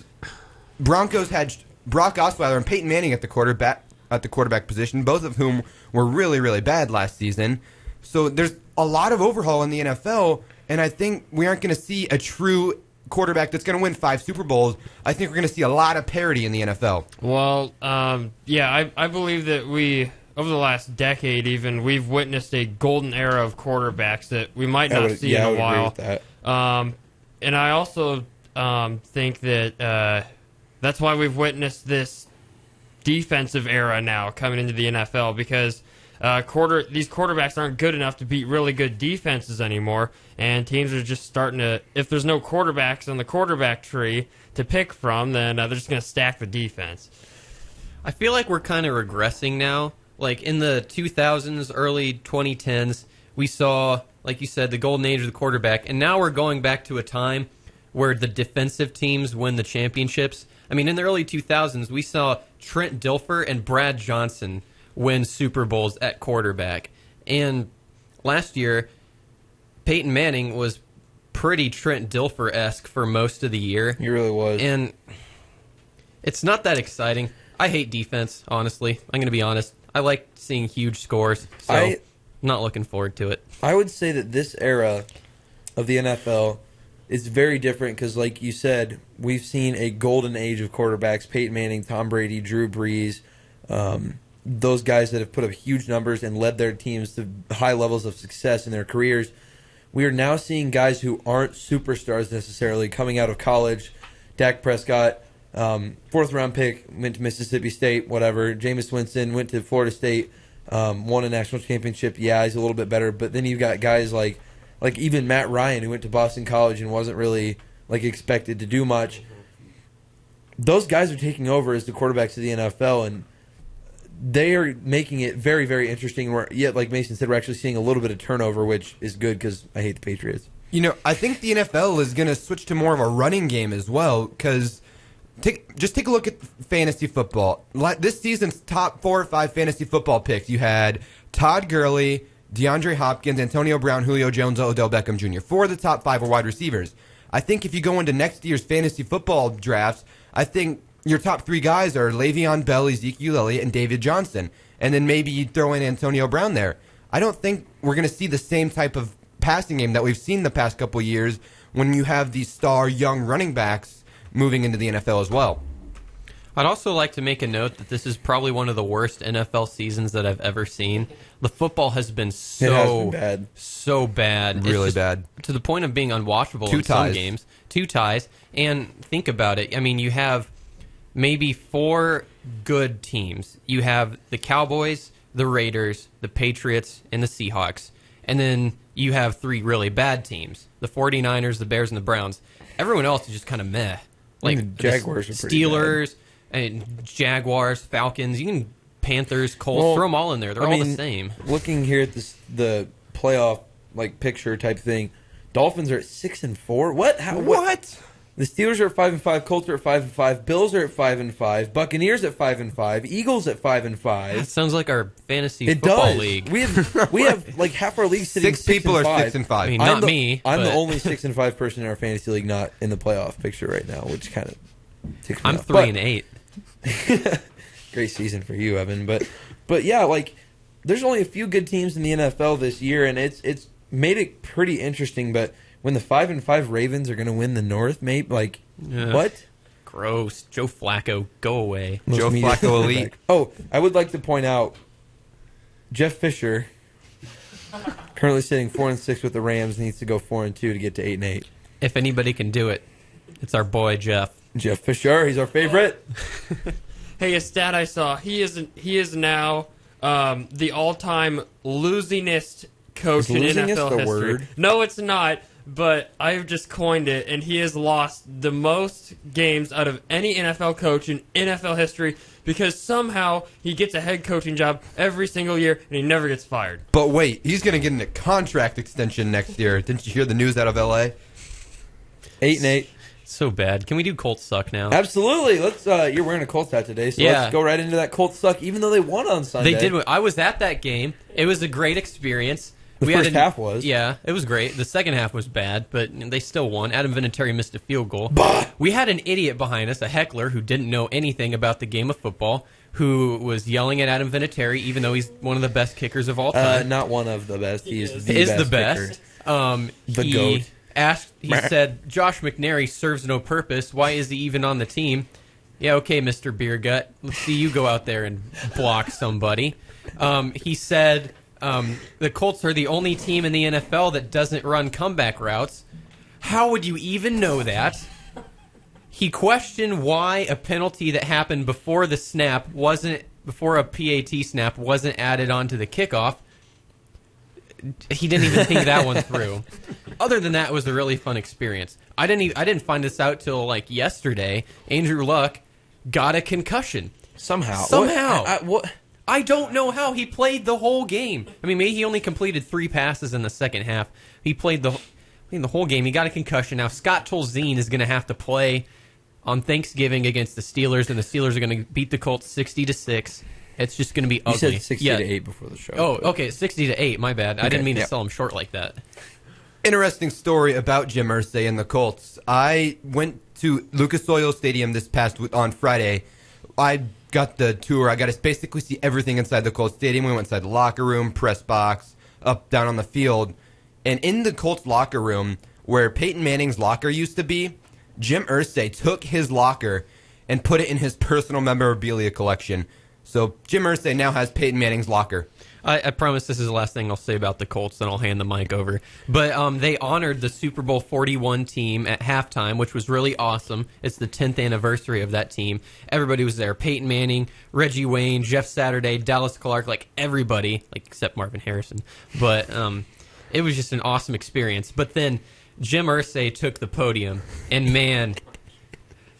had Brock Osweiler and Peyton Manning at the quarterback position, both of whom were really, really bad last season. So there's a lot of overhaul in the NFL, and I think we aren't going to see a true quarterback that's going to win 5 Super Bowls. I think we're going to see a lot of parity in the NFL. Well, I believe that over the last decade even, we've witnessed a golden era of quarterbacks that we might not see in a while. Agree with that. And I also think that that's why we've witnessed this defensive era now coming into the NFL, because these quarterbacks aren't good enough to beat really good defenses anymore, and teams are just starting to, if there's no quarterbacks on the quarterback tree to pick from, then they're just going to stack the defense. I feel like we're kind of regressing now. Like in the 2000s, early 2010s, we saw, like you said, the golden age of the quarterback, and now we're going back to a time where the defensive teams win the championships. I mean, in the early 2000s, we saw Trent Dilfer and Brad Johnson win Super Bowls at quarterback. And last year, Peyton Manning was pretty Trent Dilfer-esque for most of the year. He really was. And it's not that exciting. I hate defense, honestly. I'm going to be honest. I like seeing huge scores, so I'm not looking forward to it. I would say that this era of the NFL is very different because, like you said, we've seen a golden age of quarterbacks: Peyton Manning, Tom Brady, Drew Brees, those guys that have put up huge numbers and led their teams to high levels of success in their careers. We are now seeing guys who aren't superstars necessarily coming out of college. Dak Prescott, 4th round pick, went to Mississippi State, whatever. Jameis Winston went to Florida State, won a national championship. Yeah, he's a little bit better. But then you've got guys like even Matt Ryan, who went to Boston College and wasn't really expected to do much. Those guys are taking over as the quarterbacks of the NFL, and they are making it very, very interesting. Yet, like Mason said, we're actually seeing a little bit of turnover, which is good because I hate the Patriots. I think the NFL is going to switch to more of a running game as well, because just take a look at fantasy football. This season's top 4 or 5 fantasy football picks, you had Todd Gurley, DeAndre Hopkins, Antonio Brown, Julio Jones, Odell Beckham Jr. 4 of the top 5 are wide receivers. I think if you go into next year's fantasy football drafts, I think your top 3 guys are Le'Veon Bell, Ezekiel Elliott, and David Johnson. And then maybe you throw in Antonio Brown there. I don't think we're going to see the same type of passing game that we've seen the past couple of years when you have these star young running backs moving into the NFL as well. I'd also like to make a note that this is probably one of the worst NFL seasons that I've ever seen. The football has been so bad. Really bad. To the point of being unwatchable in some games. 2 ties. And think about it. I mean, you have maybe 4 good teams. You have the Cowboys, the Raiders, the Patriots, and the Seahawks. And then you have 3 really bad teams. The 49ers, the Bears, and the Browns. Everyone else is just kind of meh. Like the Jaguars are pretty Steelers, and Jaguars, Falcons, you can Panthers, Colts, throw them all in there. They're all the same. Looking here at the playoff picture type thing, Dolphins are at 6-4. What? What? The Steelers are at 5-5. Colts are at 5-5. Bills are at 5-5. Buccaneers at 5-5. Eagles at 5-5. That sounds like our fantasy football league. We have half our league sitting 6 people are 6-5. I mean, not me. I'm the only 6-5 person in our fantasy league not in the playoff picture right now, which kind of ticks me I'm off. 3-8. Great season for you, Evan. But yeah, there's only a few good teams in the NFL this year, and it's made it pretty interesting. But when the 5-5 Ravens are going to win the North, mate, what? Gross. Joe Flacco, go away. Joe Flacco elite. Oh, I would like to point out Jeff Fisher, currently sitting 4-6 with the Rams, needs to go 4-2 to get to 8-8. If anybody can do it, it's our boy Jeff. Jeff Fisher, he's our favorite. Hey, a stat I saw: he is now the all-time losingest coach in NFL history. Word? No, it's not. But I've just coined it, and he has lost the most games out of any NFL coach in NFL history. because somehow he gets a head coaching job every single year and he never gets fired. But wait, he's going to get a contract extension next year. Didn't you hear the news out of L.A.? 8-8. So bad. Can we do Colts suck now? Absolutely. Let's. You're wearing a Colts hat today, so Yeah. let's go right into that Colts suck. Even though they won on Sunday, They did. I was at that game. It was a great experience. The first half was. Yeah, it was great. The second half was bad, but they still won. Adam Vinatieri missed a field goal. We had an idiot behind us, a heckler who didn't know anything about the game of football, who was yelling at Adam Vinatieri, even though he's one of the best kickers of all time. Not one of the best. He is the Is best. the best. The GOAT. He said, Josh McNary serves no purpose. Why is he even on the team? Yeah, okay, Mr. Beer Gut. Let's see you go out there and block somebody. He said the Colts are the only team in the NFL that doesn't run comeback routes. How would you even know that? He questioned why a penalty that happened before a PAT snap wasn't added onto the kickoff. He didn't even think that one through. Other than that, it was a really fun experience. I didn't find this out till like yesterday. Andrew Luck got a concussion Somehow. What? I don't know how he played the whole game. I mean, maybe he only completed 3 passes in the second half. He played the whole game. He got a concussion. Now Scott Tolzien is going to have to play on Thanksgiving against the Steelers, and the Steelers are going to beat the Colts 60-6. It's just going to be ugly. You said 60-8 before the show. Oh, okay, 60-8. My bad. I didn't mean to sell him short like that. Interesting story about Jim Irsay and the Colts. I went to Lucas Oil Stadium on Friday. I got the tour. I got to basically see everything inside the Colts Stadium. We went inside the locker room, press box, up, down on the field. And in the Colts locker room, where Peyton Manning's locker used to be, Jim Irsay took his locker and put it in his personal memorabilia collection. So Jim Irsay now has Peyton Manning's locker. I promise this is the last thing I'll say about the Colts, then I'll hand the mic over. But they honored the Super Bowl 41 team at halftime, which was really awesome. It's the 10th anniversary of that team. Everybody was there. Peyton Manning, Reggie Wayne, Jeff Saturday, Dallas Clark, like everybody, like except Marvin Harrison. But it was just an awesome experience. But then Jim Irsay took the podium, and man,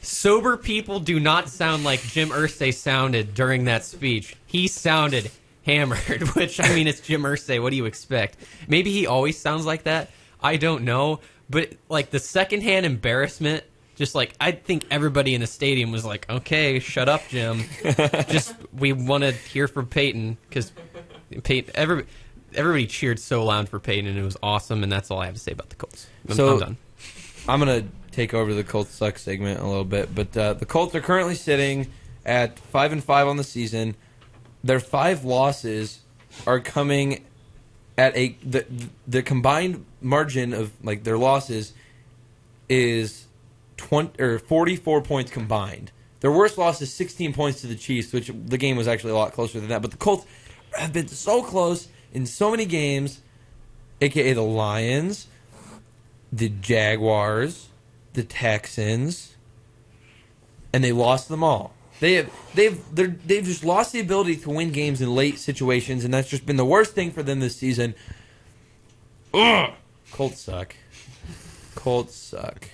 sober people do not sound like Jim Irsay sounded during that speech. He sounded hammered, which, I mean, it's Jim Irsay. What do you expect? Maybe he always sounds like that. I don't know. But, like, the secondhand embarrassment, just like, I think everybody in the stadium was like, okay, shut up, Jim. We want to hear from Peyton, because everybody cheered so loud for Peyton, and it was awesome, and that's all I have to say about the Colts. I'm done. I'm going to take over the Colts suck segment a little bit, but the Colts are currently sitting at 5-5 on the season. Their 5 losses are coming at the combined margin of like their losses is 44 points combined. Their worst loss is 16 points to the Chiefs, which the game was actually a lot closer than that. But the Colts have been so close in so many games, aka the Lions, the Jaguars, the Texans, and they lost them all. They've just lost the ability to win games in late situations, and that's just been the worst thing for them this season. Ugh. Colts suck. Colts suck.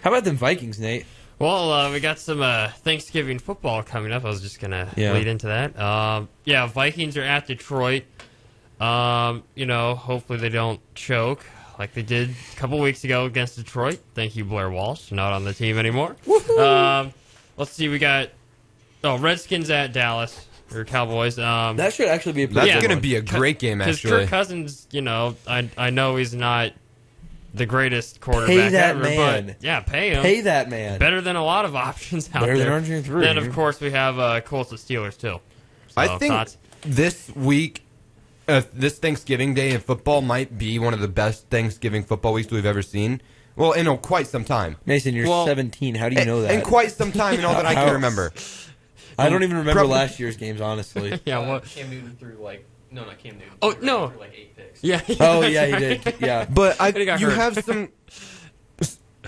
How about them Vikings, Nate? Well, we got some Thanksgiving football coming up. I was just gonna lead into that. Vikings are at Detroit. Hopefully they don't choke like they did a couple weeks ago against Detroit. Thank you, Blair Walsh. Not on the team anymore. Let's see. We got Redskins at Dallas or Cowboys. That should actually be a That's pretty going to be a great game, because actually. Kirk Cousins, I know he's not the greatest quarterback Pay that ever, man. but yeah, pay him. Pay that man. Better than a lot of options out Better there. than RG3. Then of course we have Colts and Steelers too. So, I think thoughts? this week, this Thanksgiving Day in football might be one of the best Thanksgiving football weeks we've ever seen. Well, in quite some time. Mason, you're 17. How do you know that? In quite some time, in all that I can remember. I don't even remember last year's games, honestly. Yeah, Cam Newton threw not Cam Newton. Oh, no. Threw 8 picks. Yeah. Oh, yeah, he did. Yeah. But he got you hurt. have some...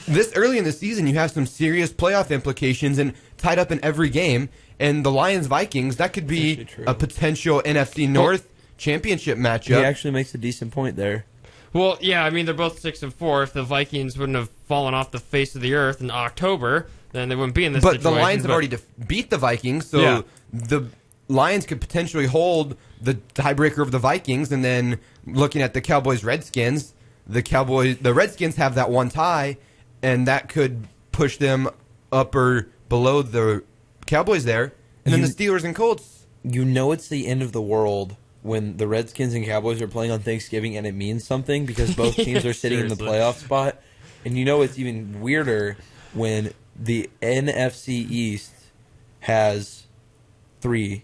This early in the season, you have some serious playoff implications and tied up in every game. And the Lions-Vikings, that could be a potential NFC North championship matchup. He actually makes a decent point there. Well, yeah, I mean, they're both 6-4. If the Vikings wouldn't have fallen off the face of the earth in October, then they wouldn't be in this But situation. the Lions have already beat the Vikings, so Yeah. the Lions could potentially hold the tiebreaker of the Vikings, and then looking at the Cowboys-Redskins, the Redskins have that one tie, and that could push them up or below the Cowboys there, and then the Steelers and Colts. You know it's the end of the world when the Redskins and Cowboys are playing on Thanksgiving, and it means something because both teams are sitting in the seriously. playoff spot. And you know it's even weirder when the NFC East has three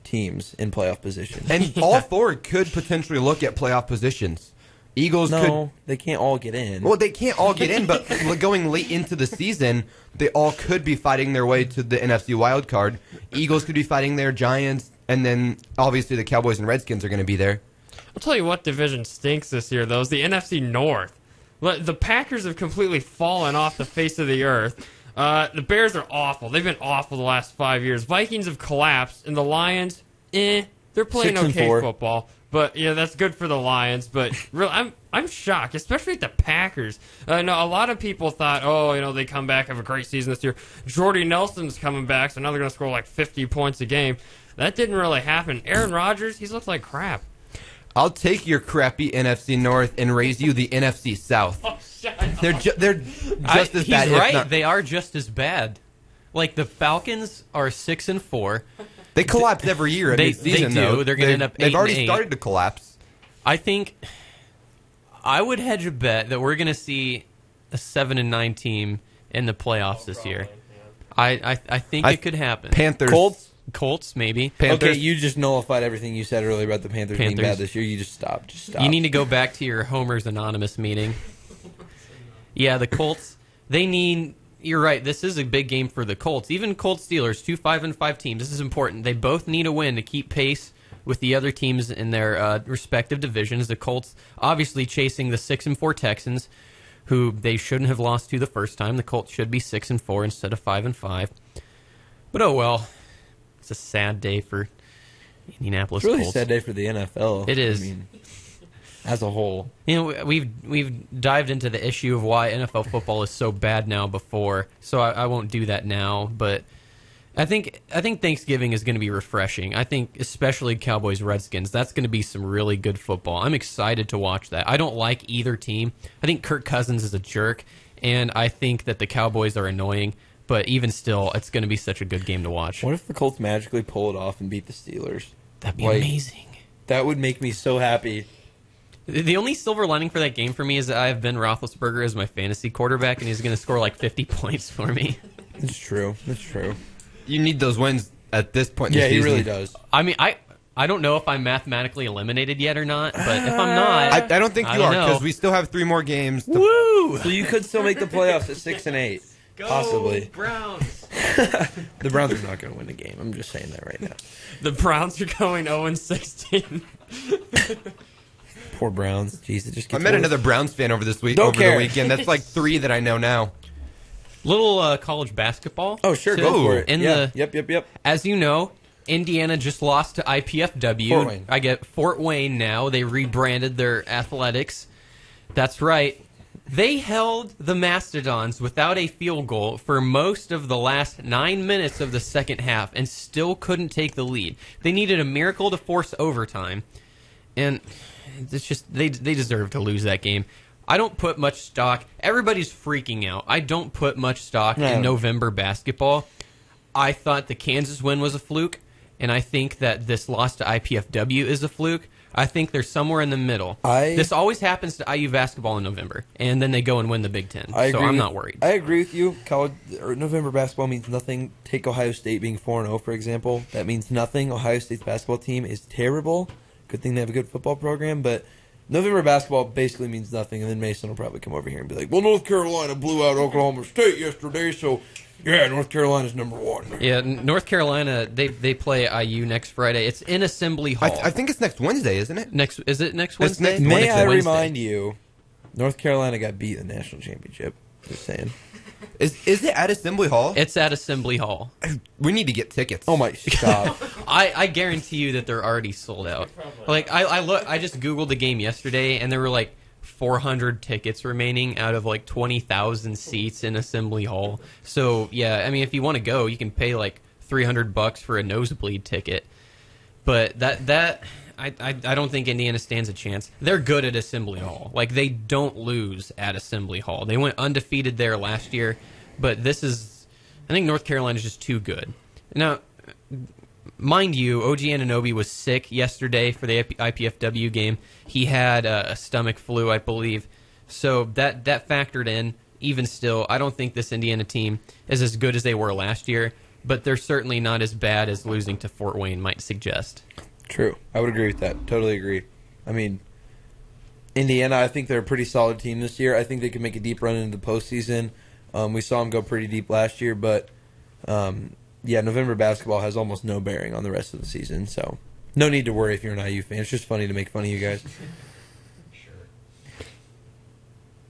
teams in playoff position. And all four could potentially look at playoff positions. Eagles No, they can't all get in. Well, they can't all get in, but going late into the season, they all could be fighting their way to the NFC wild card. Eagles could be fighting their Giants, and then obviously the Cowboys and Redskins are going to be there. I'll tell you what division stinks this year, though, is the NFC North. The Packers have completely fallen off the face of the earth. The Bears are awful. They've been awful the last 5 years. Vikings have collapsed, and the Lions, they're playing 6-4. okay football. But yeah, that's good for the Lions. But really, I'm shocked, especially at the Packers. No, a lot of people thought, they come back, have a great season this year. Jordy Nelson's coming back, so now they're going to score like 50 points a game. That didn't really happen. Aaron Rodgers, he's looked like crap. I'll take your crappy NFC North and raise you the NFC South. They're just as He's bad. if right. not- They are just as bad. Like the Falcons are 6-4. They collapse every year at They mid-season, do. though. They're gonna end up They've already 8-8. started to collapse. I think I would hedge a bet that we're going to see a 7-9 team in the playoffs this year. I think it could happen. Panthers. Colts, maybe. Panthers. Okay, you just nullified everything you said earlier about the Panthers being Panthers. bad this year. You just stop. Just stop. You need to go back to your Homer's Anonymous meeting. Yeah, the Colts. They need. You're right. This is a big game for the Colts. Even Colts Steelers, 2 5-5 teams. This is important. They both need a win to keep pace with the other teams in their respective divisions. The Colts obviously chasing the 6-4 Texans, who they shouldn't have lost to the first time. The Colts should be 6-4 instead of 5-5. But oh well, it's a sad day for Indianapolis It's really a Colts. sad day for the NFL. It is. I mean, as a whole. You know, we've dived into the issue of why NFL football is so bad now before, so I won't do that now. But I think Thanksgiving is going to be refreshing. I think especially Cowboys Redskins. That's going to be some really good football. I'm excited to watch that. I don't like either team. I think Kirk Cousins is a jerk, and I think that the Cowboys are annoying. But even still, it's going to be such a good game to watch. What if the Colts magically pull it off and beat the Steelers? That'd be Like, amazing. That would make me so happy. The only silver lining for that game for me is that I have Ben Roethlisberger as my fantasy quarterback, and he's going to score like 50 points for me. It's true. It's true. You need those wins at this point in Yeah, the he season. really does. I mean, I don't know if I'm mathematically eliminated yet or not, but if I'm not, I don't think you are, know. because we still have 3 more games. Woo! So you could still make the playoffs at 6 and 8, possibly. Browns. The Browns are not going to win the game. I'm just saying that right now. The Browns are going 0-16. Poor Browns. Jeez, it just I gets met worse. another Browns fan over this week, Don't over care. the weekend. That's like 3 that I know now. Little college basketball. Oh, sure, too. go for it. In Yeah. the Yep. As you know, Indiana just lost to IPFW. Fort Wayne. I get Fort Wayne now. They rebranded their athletics. That's right. They held the Mastodons without a field goal for most of the last 9 minutes of the second half and still couldn't take the lead. They needed a miracle to force overtime. And it's just they deserve to lose that game. I don't put much stock. Everybody's freaking out. I don't put much stock No. in November basketball. I thought the Kansas win was a fluke, and I think that this loss to IPFW is a fluke. I think they're somewhere in the middle. This always happens to IU basketball in November, and then they go and win the Big Ten. So I'm not worried. I agree with you. College or November basketball means nothing. Take Ohio State being 4-0, for example. That means nothing. Ohio State's basketball team is terrible. Good thing they have a good football program, but November basketball basically means nothing. And then Mason will probably come over here and be like, "Well, North Carolina blew out Oklahoma State yesterday, so yeah, North Carolina's number 1." Yeah, North Carolina, they play IU next Friday. It's in Assembly Hall. I think it's next Wednesday, isn't it? Is it next It's Wednesday? next May I Wednesday. remind you, North Carolina got beat in the national championship. Just saying. Is it at Assembly Hall? It's at Assembly Hall. We need to get tickets. Oh my, stop. I guarantee you that they're already sold out. Like I just googled the game yesterday, and there were like 400 tickets remaining out of like 20,000 seats in Assembly Hall. So yeah, I mean, if you want to go, you can pay like $300 for a nosebleed ticket. But I don't think Indiana stands a chance. They're good at Assembly Hall. Like, they don't lose at Assembly Hall. They went undefeated there last year, but I think North Carolina's just too good. Now, mind you, OG Anunoby was sick yesterday for the IPFW game. He had a stomach flu, I believe. So that factored in. Even still, I don't think this Indiana team is as good as they were last year, but they're certainly not as bad as losing to Fort Wayne might suggest. True. I would agree with that. Totally agree. I mean, Indiana, I think they're a pretty solid team this year. I think they can make a deep run into the postseason. We saw them go pretty deep last year, but November basketball has almost no bearing on the rest of the season, so no need to worry if you're an IU fan. It's just funny to make fun of you guys.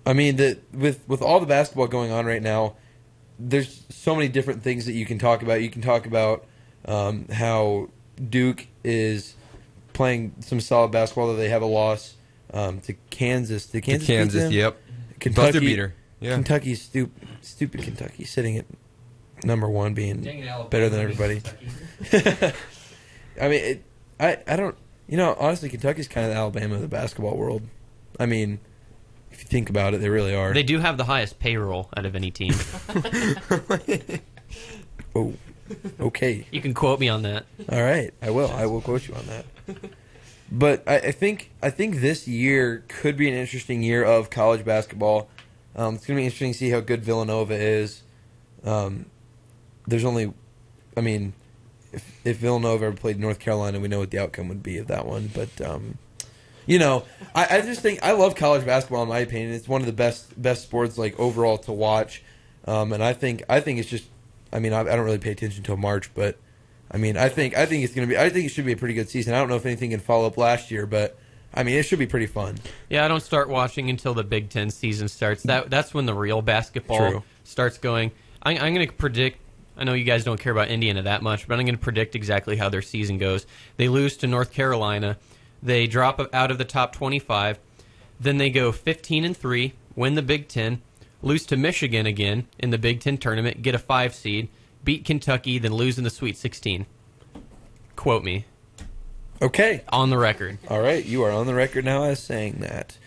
I mean, with all the basketball going on right now, there's so many different things that you can talk about. You can talk about how Duke is playing some solid basketball, though they have a loss to Kansas. Did Kansas beat them? Yep. Kentucky, Buzzer beater. Yeah. Kentucky's stupid Kentucky, sitting at number one, being better than everybody. I mean, I don't, honestly, Kentucky's kind of the Alabama of the basketball world. I mean, if you think about it, they really are. They do have the highest payroll out of any team. Oh, okay. You can quote me on that. All right, I will. I will quote you on that. But I think this year could be an interesting year of college basketball. It's going to be interesting to see how good Villanova is. There's only, I mean, if Villanova ever played North Carolina, we know what the outcome would be of that one. But I just think I love college basketball. In my opinion, it's one of the best sports like overall to watch. And I think it's just, I mean, I don't really pay attention until March, but I mean, I think it's going to be. I think it should be a pretty good season. I don't know if anything can follow up last year, but I mean, it should be pretty fun. Yeah, I don't start watching until the Big Ten season starts. That's when the real basketball starts going. I'm going to predict. I know you guys don't care about Indiana that much, but I'm going to predict exactly how their season goes. They lose to North Carolina. They drop out of the top 25. Then they go 15-3, win the Big Ten, lose to Michigan again in the Big Ten tournament, get a 5 seed, beat Kentucky, then lose in the Sweet 16. Quote me. Okay. On the record. All right, you are on the record now as saying that.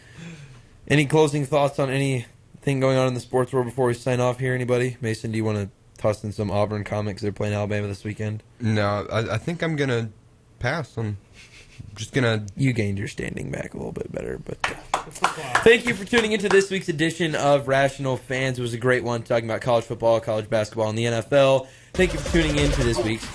Any closing thoughts on anything going on in the sports world before we sign off here, anybody? Mason, do you want to toss in some Auburn comics? They're playing Alabama this weekend. No, I think I'm going to pass. I'm just going to... You gained your standing back a little bit better, but... Thank you for tuning into this week's edition of Rational Fans. It was a great one talking about college football, college basketball, and the NFL. Thank you for tuning in to this week's